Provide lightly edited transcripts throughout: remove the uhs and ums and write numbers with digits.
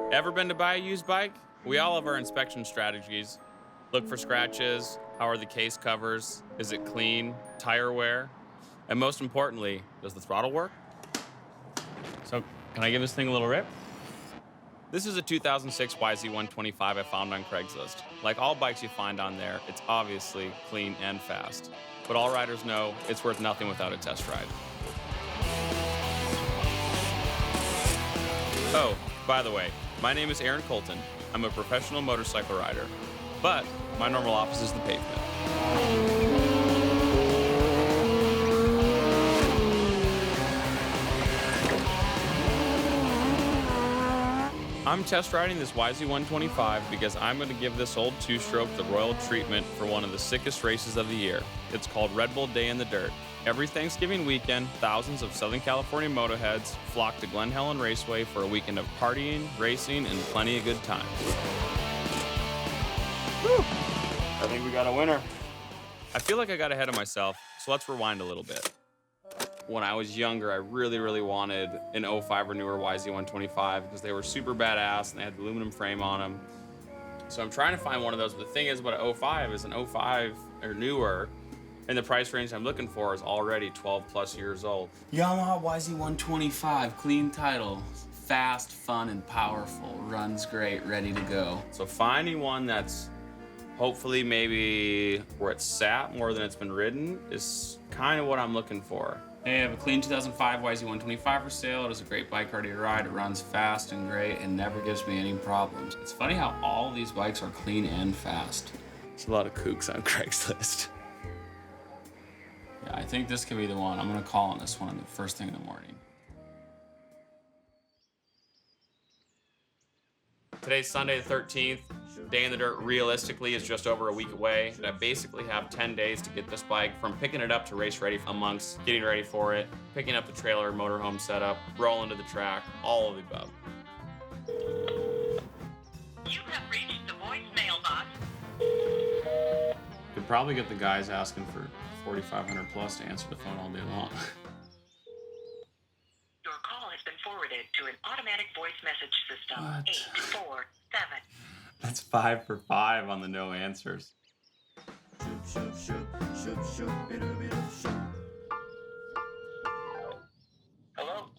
Ever been to buy a used bike? We all have our inspection strategies. Look for scratches. How are the case covers? Is it clean? Tire wear? And most importantly, does the throttle work? So, can I give this thing a little rip? This is a 2006 YZ125 I found on Craigslist. Like all bikes you find on there, it's obviously clean and fast. But all riders know it's worth nothing without a test ride. Oh, by the way, my name is Colton. I'm a professional motorcycle rider, but my normal office is the pavement. I'm test riding this YZ125 because I'm going to give this old two-stroke the royal treatment for one of the sickest races of the year. It's called Red Bull Day in the Dirt. Every Thanksgiving weekend, thousands of Southern California motorheads flock to Glen Helen Raceway for a weekend of partying, racing, and plenty of good times. Whew. I think we got a winner. I feel like I got ahead of myself, so let's rewind a little bit. When I was younger, I really wanted an 05 or newer YZ125 because they were super badass and they had the aluminum frame on them. So I'm trying to find one of those, but the thing is about an 05 is an 05 or newer, and the price range I'm looking for is already 12 plus years old. Yamaha YZ125, clean title, fast, fun, and powerful, runs great, ready to go. So finding one that's hopefully maybe where it's sat more than it's been ridden is kind of what I'm looking for. I have a clean 2005 YZ125 for sale. It is a great bike, ready to ride. It runs fast and great and never gives me any problems. It's funny how all these bikes are clean and fast. There's a lot of kooks on Craigslist. Yeah, I think this could be the one. I'm gonna call on this one the first thing in the morning. Today's Sunday the 13th. Day in the Dirt realistically is just over a week away. I basically have 10 days to get this bike from picking it up to race ready, amongst getting ready for it, picking up the trailer, motorhome setup, rolling to the track, all of the above. You have reached the voicemail box. Could probably get the guys asking for $4,500 plus to answer the phone all day long. Your call has been forwarded to an automatic voice message system. What? 847. That's 5 for 5 on the no answers. Hello?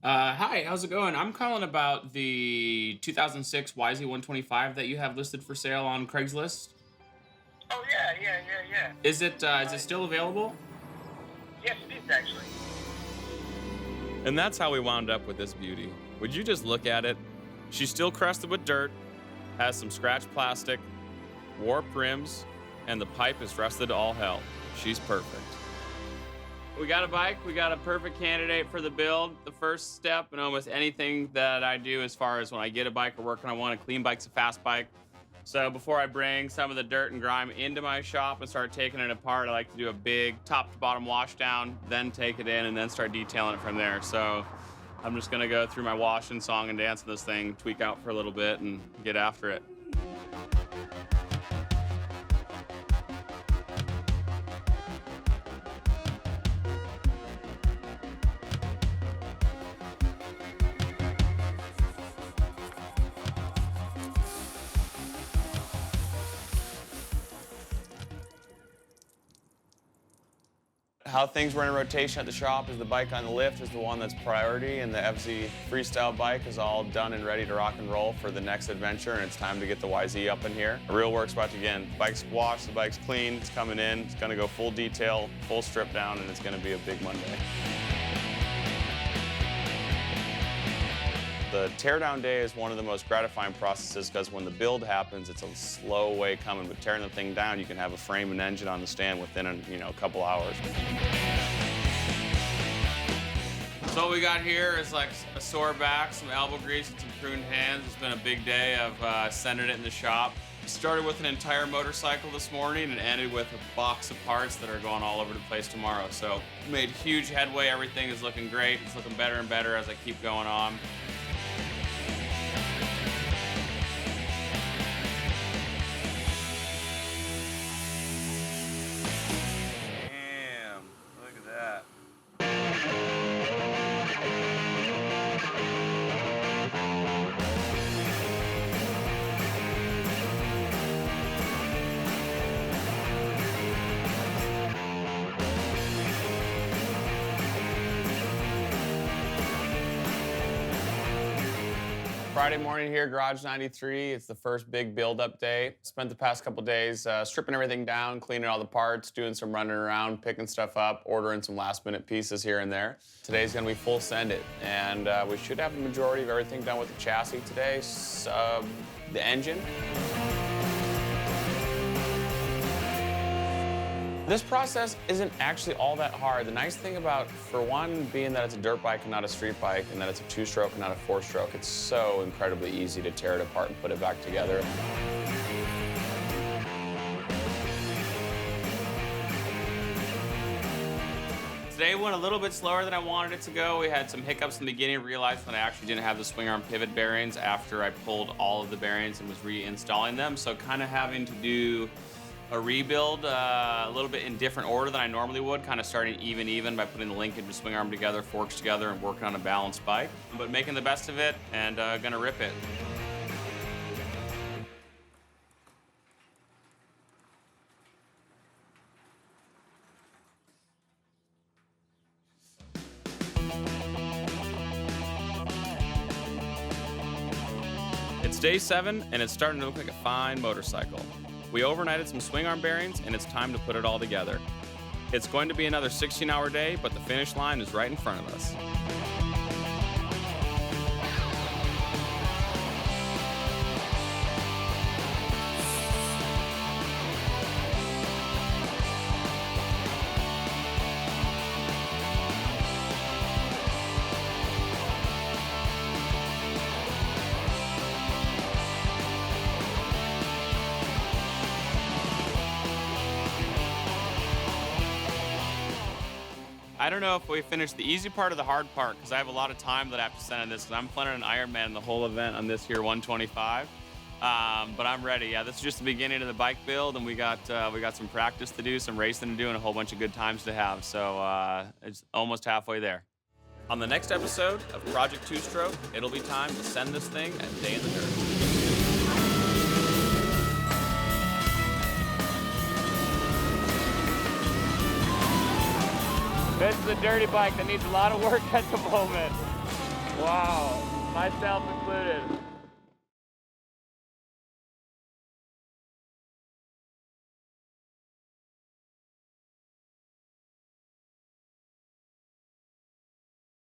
Hi, how's it going? I'm calling about the 2006 YZ125 that you have listed for sale on Craigslist. Oh, yeah. Is it still available? Yes, it is actually. And that's how we wound up with this beauty. Would you just look at it? She's still crusted with dirt, has some scratched plastic, warped rims, and the pipe is rusted to all hell. She's perfect. We got a bike, we got a perfect candidate for the build. The first step in almost anything that I do as far as when I get a bike or work on one, a clean bike's a fast bike. So before I bring some of the dirt and grime into my shop and start taking it apart, I like to do a big top to bottom wash down, then take it in and then start detailing it from there. So I'm just gonna go through my wash and song and dance in this thing, tweak out for a little bit and get after it. How things run in rotation at the shop is the bike on the lift is the one that's priority, and the FZ Freestyle bike is all done and ready to rock and roll for the next adventure, and it's time to get the YZ up in here. The real work's about to begin. The bike's washed, the bike's clean, it's coming in, it's gonna go full detail, full strip down, and it's gonna be a big Monday. The teardown day is one of the most gratifying processes because when the build happens, it's a slow way coming. But tearing the thing down, you can have a frame and engine on the stand within a couple hours. So what we got here is like a sore back, some elbow grease, and some pruned hands. It's been a big day of sending it in the shop. Started with an entire motorcycle this morning and ended with a box of parts that are going all over the place tomorrow. So made huge headway. Everything is looking great. It's looking better and better as I keep going on. Friday morning here, Garage 93. It's the first big build-up day. Spent the past couple days stripping everything down, cleaning all the parts, doing some running around, picking stuff up, ordering some last-minute pieces here and there. Today's gonna be full send it, and we should have the majority of everything done with the chassis today. The engine. This process isn't actually all that hard. The nice thing about, for one, being that it's a dirt bike and not a street bike, and that it's a two-stroke and not a four-stroke, it's so incredibly easy to tear it apart and put it back together. Today went a little bit slower than I wanted it to go. We had some hiccups in the beginning, realized that I actually didn't have the swing arm pivot bearings after I pulled all of the bearings and was reinstalling them, so kind of having to do a rebuild a little bit in different order than I normally would, kind of starting even by putting the linkage and swing arm together, forks together, and working on a balanced bike. But making the best of it and gonna rip it. It's day 7, and it's starting to look like a fine motorcycle. We overnighted some swing arm bearings, and it's time to put it all together. It's going to be another 16-hour day, but the finish line is right in front of us. I don't know if we finished the easy part or the hard part, because I have a lot of time that I have to spend on this, because I'm planning an Ironman the whole event on this here 125. But I'm ready. Yeah, this is just the beginning of the bike build, and we got some practice to do, some racing to do, and a whole bunch of good times to have. So it's almost halfway there. On the next episode of Project Two Stroke, it'll be time to send this thing a day in the dirt. This is a dirty bike that needs a lot of work at the moment. Wow, myself included.